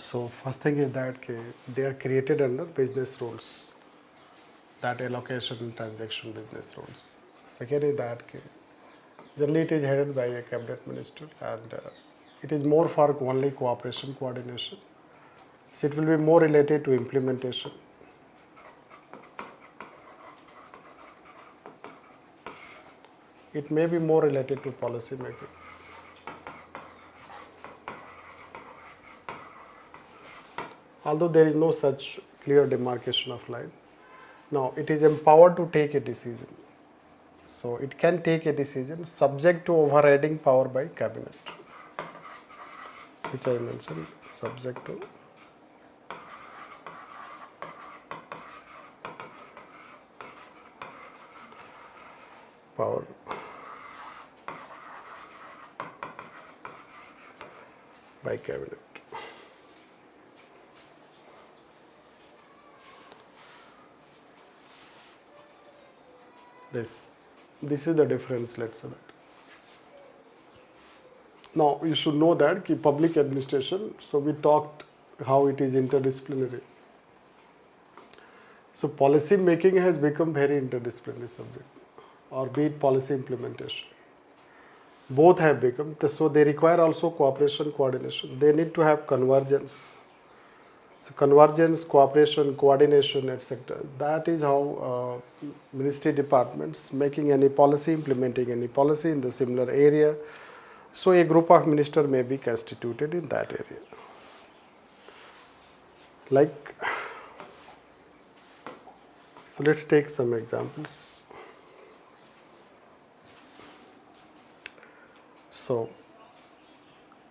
So first thing is that they are created under business rules, that allocation transaction business rules. Second is that generally it is headed by a cabinet minister, and it is more for only cooperation coordination. So it will be more related to implementation. It may be more related to policy making. Although there is no such clear demarcation of line. Now it is empowered to take a decision. So it can take a decision subject to overriding power by cabinet, which I mentioned, subject to power by cabinet. This is the difference, let's say that. Now you should know that public administration, so we talked how it is interdisciplinary. So policy making has become very interdisciplinary subject, or be it policy implementation. Both have become, so they require also cooperation, coordination. They need to have convergence. So convergence, cooperation, coordination, etc. That is how ministry departments making any policy, implementing any policy in the similar area. So a group of ministers may be constituted in that area. Like, so let's take some examples. So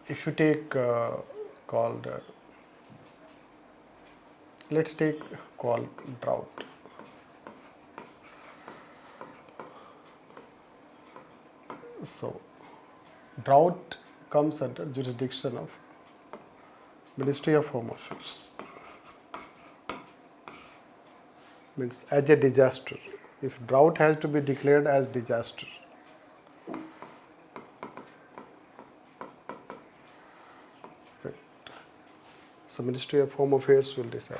if you take let's take called drought. So drought comes under jurisdiction of Ministry of Home Affairs. Means as a disaster. If drought has to be declared as disaster, right. So Ministry of Home Affairs will decide.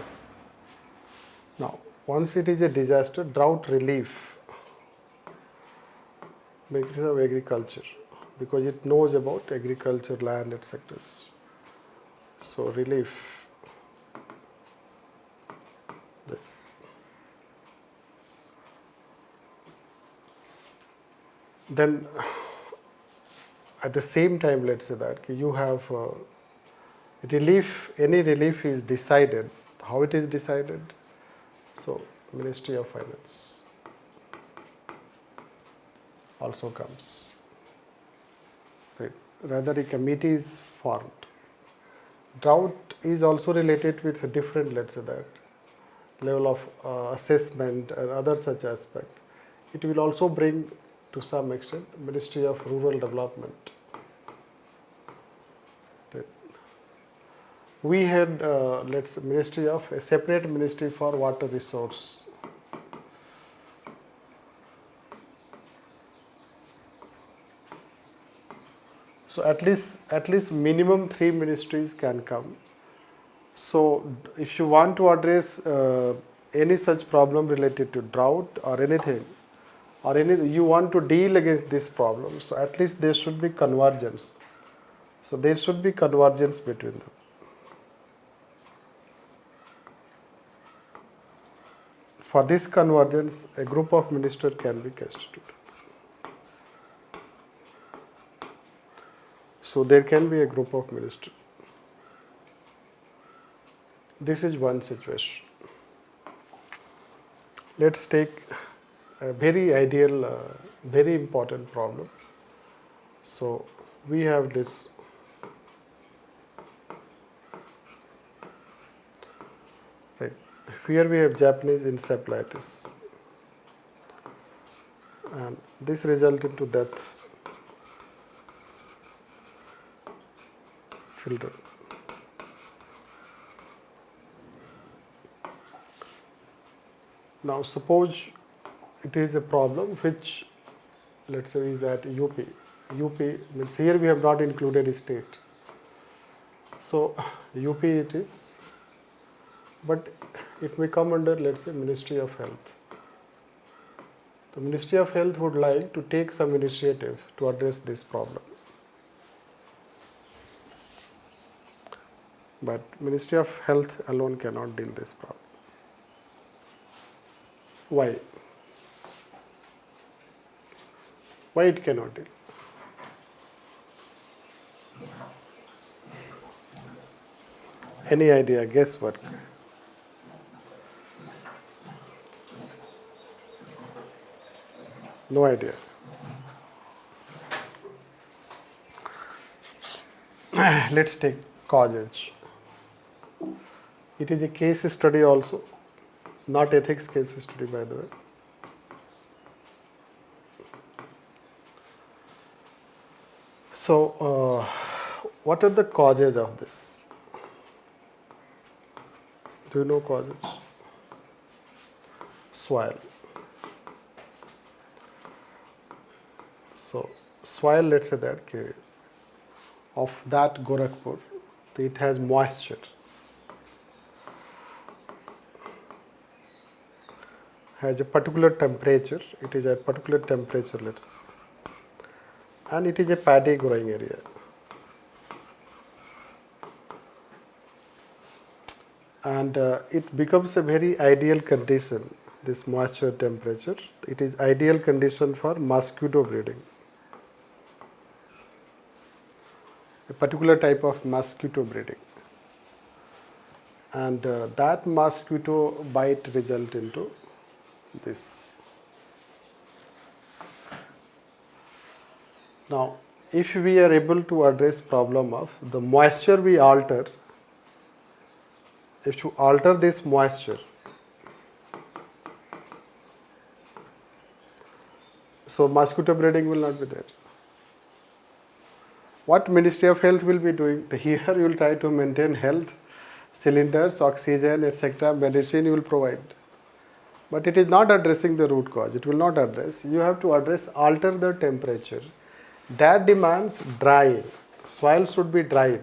Now, once it is a disaster, drought relief, Ministry of Agriculture, because it knows about agriculture, land, etc. So relief, this. Then at the same time, let's say that you have relief, any relief is decided. How it is decided? So Ministry of Finance also comes. Right. Rather, a committee is formed. Drought is also related with a different, let's say that, level of assessment and other such aspect. It will also bring to some extent Ministry of Rural Development. Right. We had Ministry of a separate ministry for water resource. So at least minimum 3 ministries can come. So if you want to address any such problem related to drought or anything, or you want to deal against this problem, so at least there should be convergence. So there should be convergence between them. For this convergence, a group of ministers can be constituted. So there can be a group of ministers. This is one situation. Let's take a very ideal, very important problem. So we have this. Right. Here we have Japanese encephalitis, and this resulted into death. Children. Now suppose it is a problem which, let's say, is at UP. UP means here we have not included a state. So UP it is, but it may come under, let's say, Ministry of Health. The Ministry of Health would like to take some initiative to address this problem. But Ministry of Health alone cannot deal this problem. Why? Why it cannot deal? Any idea? Guesswork. No idea. Let's take causes. It is a case study also, not ethics case study, by the way. So, what are the causes of this? Do you know causes? Soil. So, soil, let's say that of that Gorakhpur, it has moisture. Has a particular temperature. It is at particular temperature, let's, and it is a paddy growing area. And it becomes a very ideal condition, this moisture temperature. It is ideal condition for mosquito breeding. A particular type of mosquito breeding. And that mosquito bite result into this. Now, if we are able to address problem of the moisture we alter, if you alter this moisture, so mosquito breeding will not be there. What Ministry of Health will be doing? Here you will try to maintain health, cylinders, oxygen, etc., medicine you will provide. But it is not addressing the root cause. It will not address. You have to address, alter the temperature. That demands drying. Soil should be dried.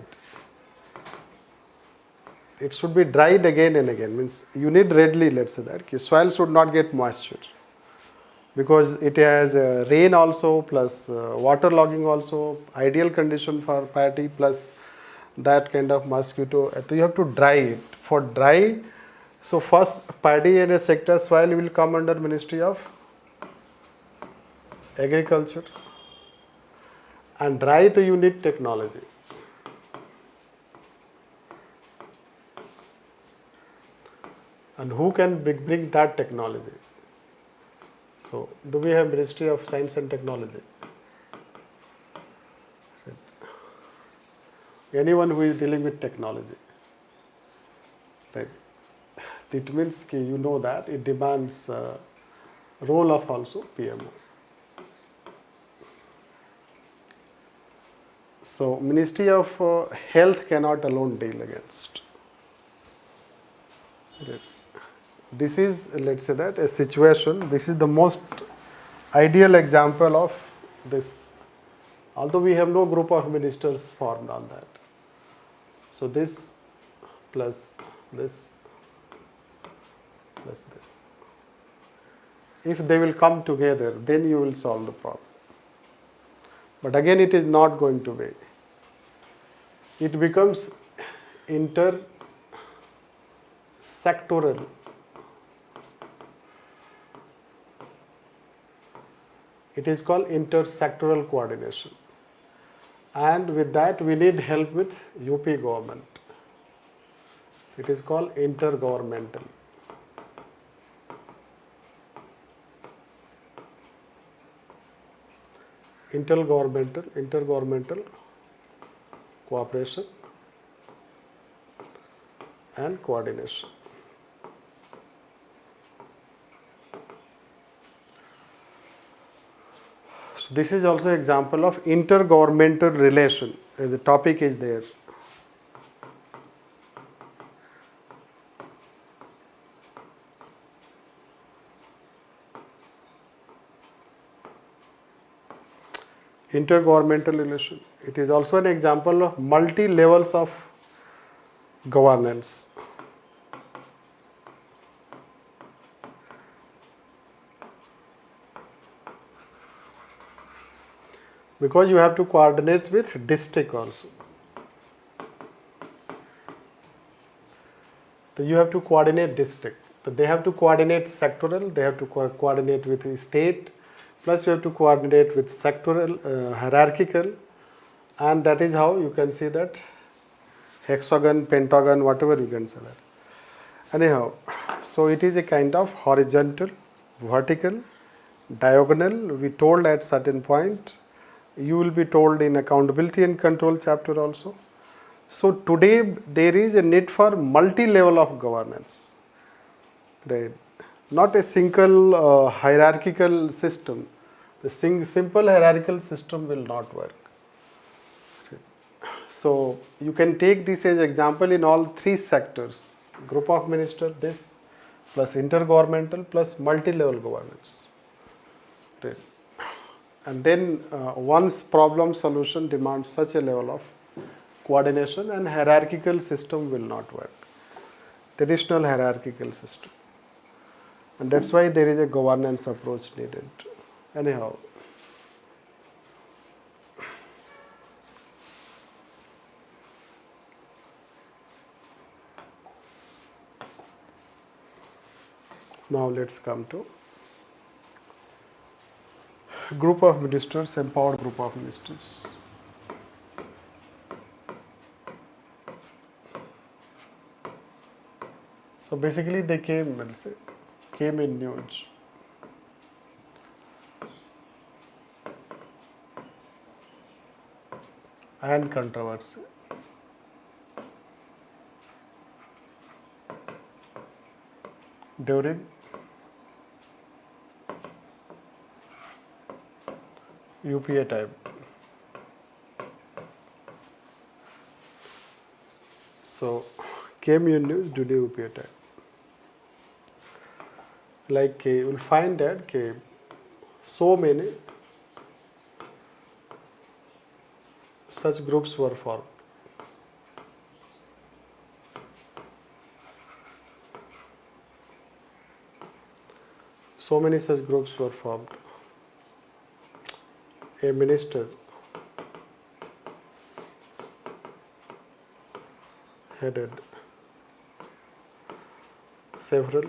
It should be dried again and again. Means you need readily, let's say that. Soil should not get moisture. Because it has rain also, plus water logging also, ideal condition for paddy, plus that kind of mosquito. So you have to dry it. For dry, so first paddy and a sector soil will come under Ministry of Agriculture. And dry, so you need technology. And who can bring that technology? So, do we have Ministry of Science and Technology? Anyone who is dealing with technology. Right. It means you know that it demands role of also PMO. So, Ministry of Health cannot alone deal against. Right. This is, let's say that, a situation. This is the most ideal example of this. Although we have no group of ministers formed on that. So this plus this plus this. If they will come together, then you will solve the problem. But again, it is not going to be. It becomes inter-sectoral. It is called inter-sectoral coordination. And with that, we need help with UP government. It is called intergovernmental. Intergovernmental cooperation and coordination. So this is also example of intergovernmental relation. The topic is there. Intergovernmental relation. It is also an example of multi levels of governance. Because you have to coordinate with district also. So you have to coordinate district. So they have to coordinate sectoral, they have to coordinate with the state, plus you have to coordinate with sectoral, hierarchical, and that is how you can see that hexagon, pentagon, whatever you can say that. Anyhow, so it is a kind of horizontal, vertical, diagonal. We told at certain point. You will be told in accountability and control chapter also. So today there is a need for multi-level of governance. Right? Not a single hierarchical system. The simple hierarchical system will not work. So you can take this as example in all three sectors. Group of minister, this, plus intergovernmental, plus multi-level governance. Right. And then one's problem solution demands such a level of coordination, and hierarchical system will not work. Traditional hierarchical system. And that's why there is a governance approach needed. Anyhow. Now let's come to group of ministers, empowered group of ministers. So basically they came in news. And controversy. During UPA time. So came in news during UPA time. Like you will find that so many such groups were formed. So many such groups were formed. A minister headed several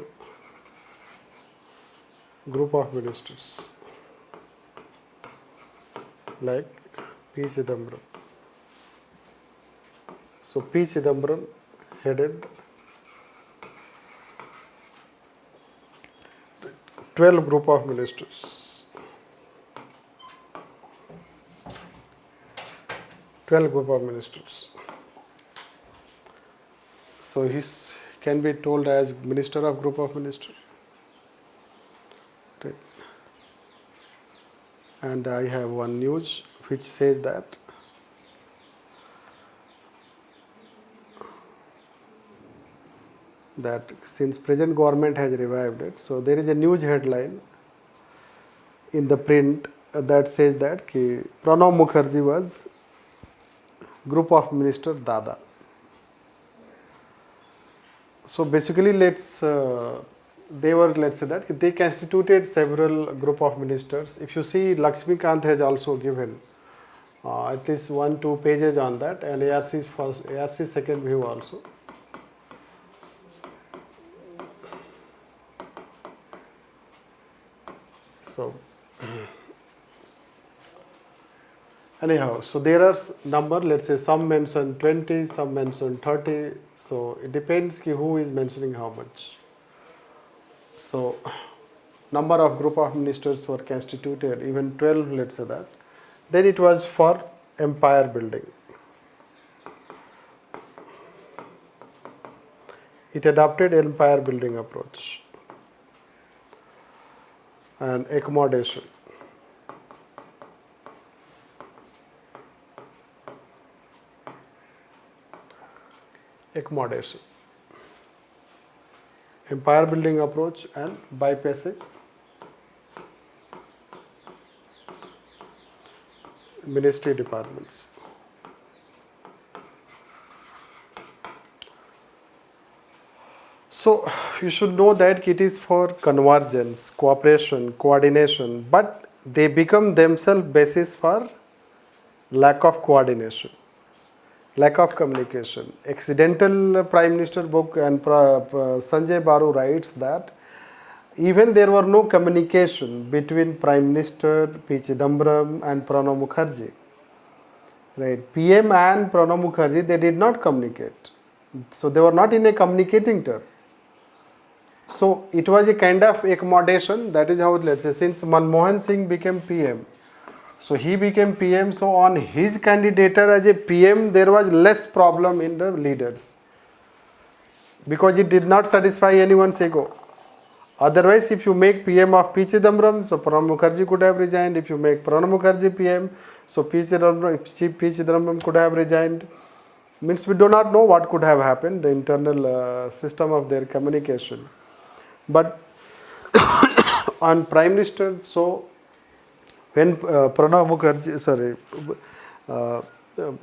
group of ministers like P. Chidambaram. So P. Chidambaram headed 12 group of ministers. 12 group of ministers. So he can be told as minister of group of ministers. Right. And I have one news which says that since present government has revived it, so there is a news headline in the print that says that Pranab Mukherjee was group of minister Dada. So basically let's say that they constituted several group of ministers. If you see, Lakshmikant has also given at least 1-2 pages on that, and ARC second view also. So anyhow, so there are number, let's say some mention 20, some mention 30. So it depends who is mentioning how much. So number of group of ministers were constituted, even 12, let's say that. Then it was for empire building. It adopted empire building approach and accommodation. Accommodation. Empire building approach and bypassing ministry departments. So you should know that it is for convergence, cooperation, coordination, but they become themselves basis for lack of coordination, lack of communication. Accidental Prime Minister book and Sanjay Baru writes that even there were no communication between Prime Minister P. Chidambaram and Pranab Mukherjee. Right, PM and Pranab Mukherjee, they did not communicate. So they were not in a communicating term. So it was a kind of accommodation. That is how, let's say, since Manmohan Singh became PM, so he became PM. So on his candidature as a PM, there was less problem in the leaders because it did not satisfy anyone's ego. Otherwise, if you make PM of P. Chidambaram, so Pranab Mukherjee could have resigned. If you make Pranab Mukherjee PM, so P. Chidambaram could have resigned. Means we do not know what could have happened, the internal system of their communication. But on Prime Minister, so when Pranab Mukherjee,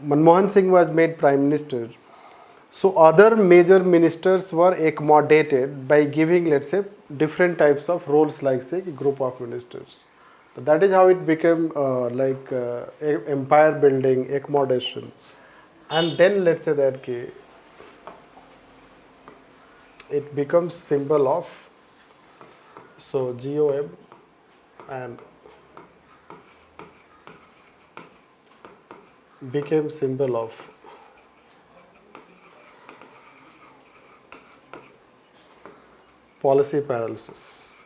Manmohan Singh was made Prime Minister, so other major ministers were accommodated by giving, let's say, different types of roles, like say group of ministers. That is how it became empire building, accommodation. And then let's say that it becomes symbol of, so GOM and became symbol of policy paralysis.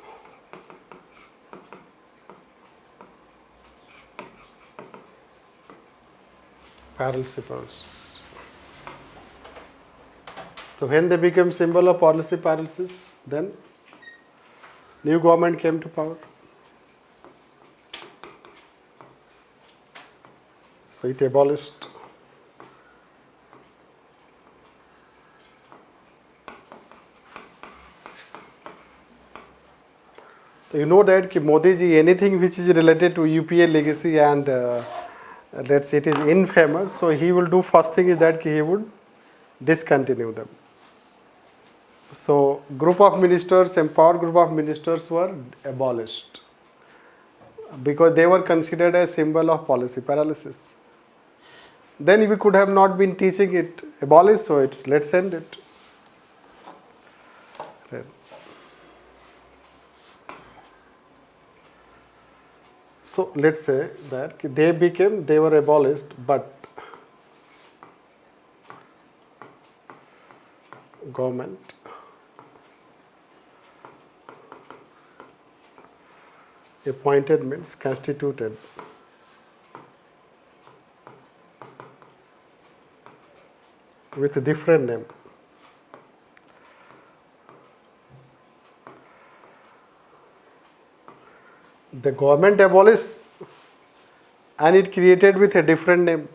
Paralysis. So when they became symbol of policy paralysis, then new government came to power. So it abolished so you know that Modi ji, anything which is related to UPA legacy and let's say it is infamous, so he will do first thing is that he would discontinue them. So group of ministers, empowered group of ministers were abolished because they were considered a symbol of policy paralysis. Then we could have not been teaching it, abolished, so it's let's end it. Right. So let's say that they were abolished, but government appointed means constituted with a different name. The government abolished and it created with a different name.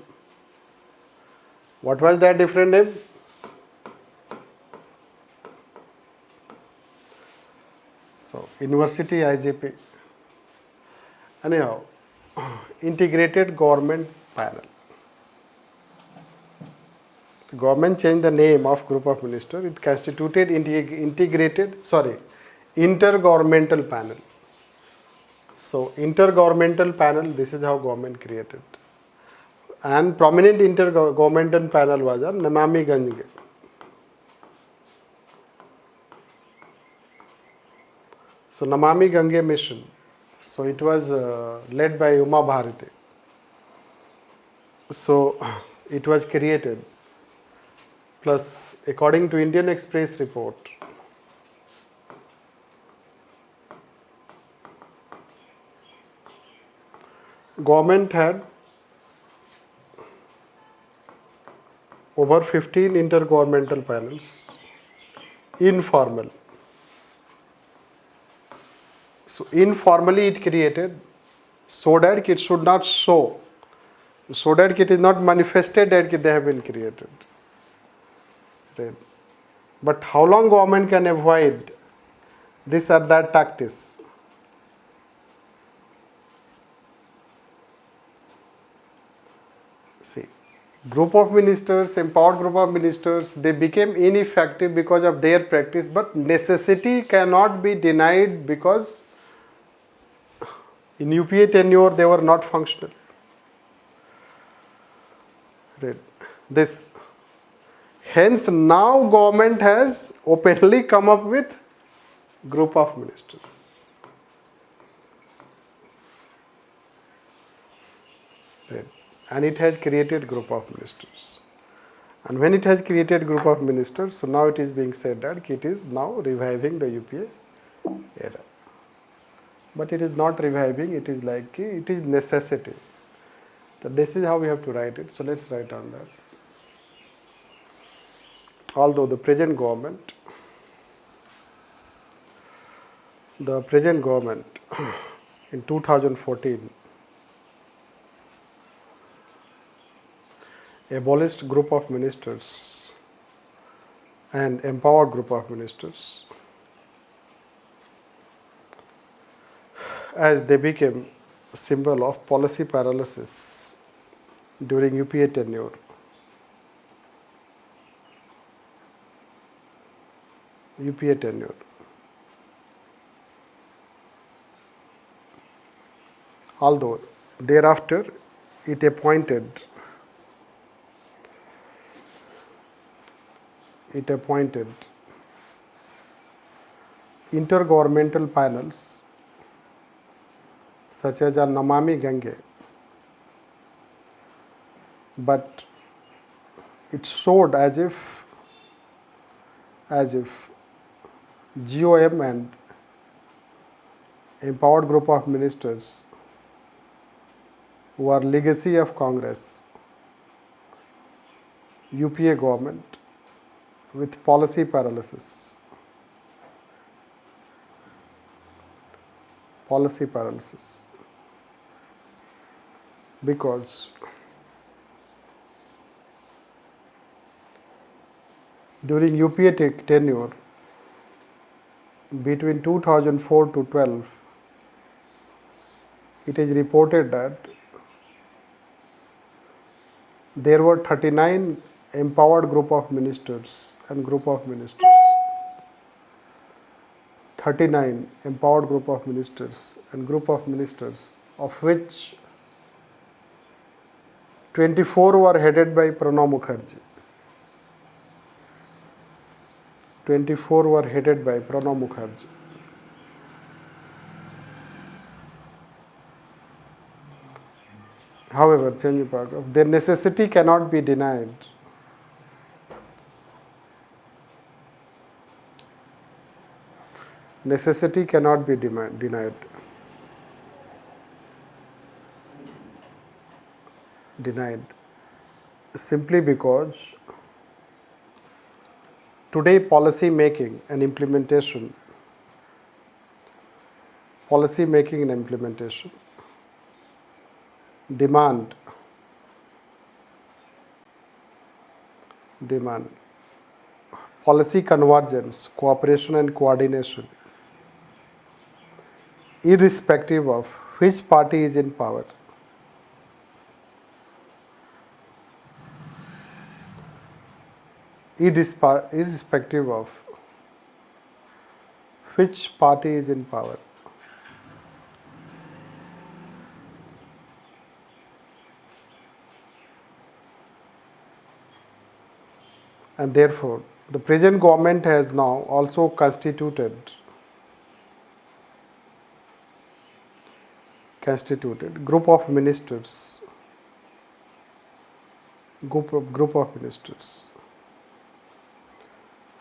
What was that different name? So, University IGP. Anyhow, Integrated Government Panel. The government changed the name of group of ministers. It constituted Intergovernmental Panel. So, Intergovernmental Panel, this is how government created. And prominent Intergovernmental Panel was a Namami Gange. So, Namami Gange mission. So, it was led by Uma Bharati. So, it was created. Plus, according to Indian Express report, government had over 15 intergovernmental panels, informal. So, informally it created so that it should not show, so that it is not manifested that they have been created. Right. But how long government can avoid this or that tactics? See, Group of ministers, empowered group of ministers, they became ineffective because of their practice, but necessity cannot be denied because in UPA tenure they were not functional. Right. This. Hence now government has openly come up with group of ministers. Right. And it has created group of ministers. And when it has created group of ministers, so now it is being said that it is now reviving the UPA era. But it is not reviving, it is like, it is necessity. So this is how we have to write it. So let's write on that. Although the present government in 2014 abolished group of ministers and empowered group of ministers as they became a symbol of policy paralysis during UPA tenure. UPA tenure. Although thereafter it appointed intergovernmental panels such as a Namami Gange, but it showed as if GOM and empowered group of ministers were legacy of Congress, UPA government with policy paralysis. Policy paralysis. Because during UPA tenure, between 2004 to 12, it is reported that there were 39 empowered group of ministers and group of ministers. 39 empowered group of ministers and group of ministers, of which 24 were headed by Pranab Mukherjee. 24 were headed by Pranab Mukherjee. However, change paragraph, their necessity cannot be denied. Necessity cannot be denied. Simply because today policy making and implementation demand policy convergence, cooperation and coordination, irrespective of which party is in power. Irrespective of which party is in power. And therefore, the present government has now also constituted group of ministers.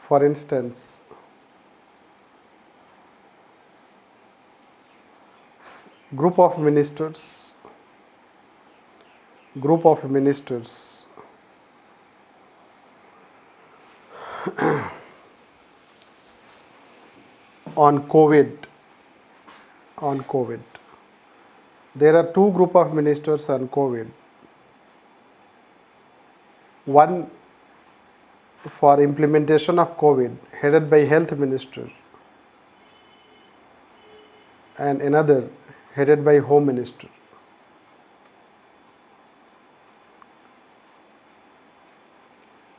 For instance, group of ministers on COVID. There are two group of ministers on COVID. One for implementation of COVID, headed by Health Minister, and another headed by Home Minister.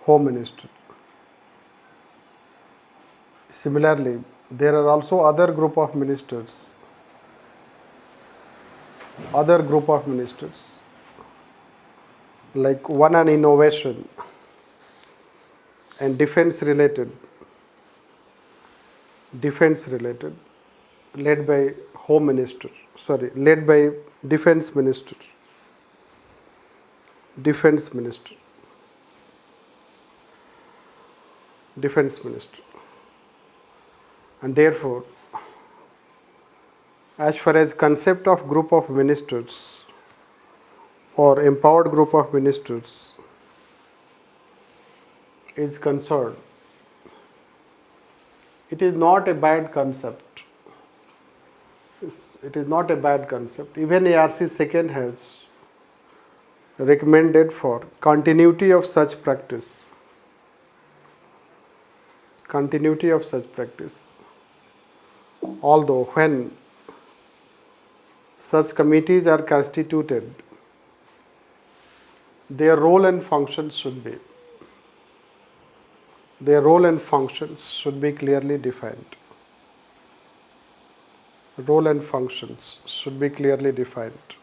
Home Minister. Similarly, there are also other group of ministers like one on innovation and defense related, led by defense minister. And therefore, as far as concept of group of ministers or empowered group of ministers is concerned, it is not a bad concept. It is not a bad concept. Even ARC second has recommended for continuity of such practice. Although when such committees are constituted, their role and functions should be clearly defined. Role and functions should be clearly defined.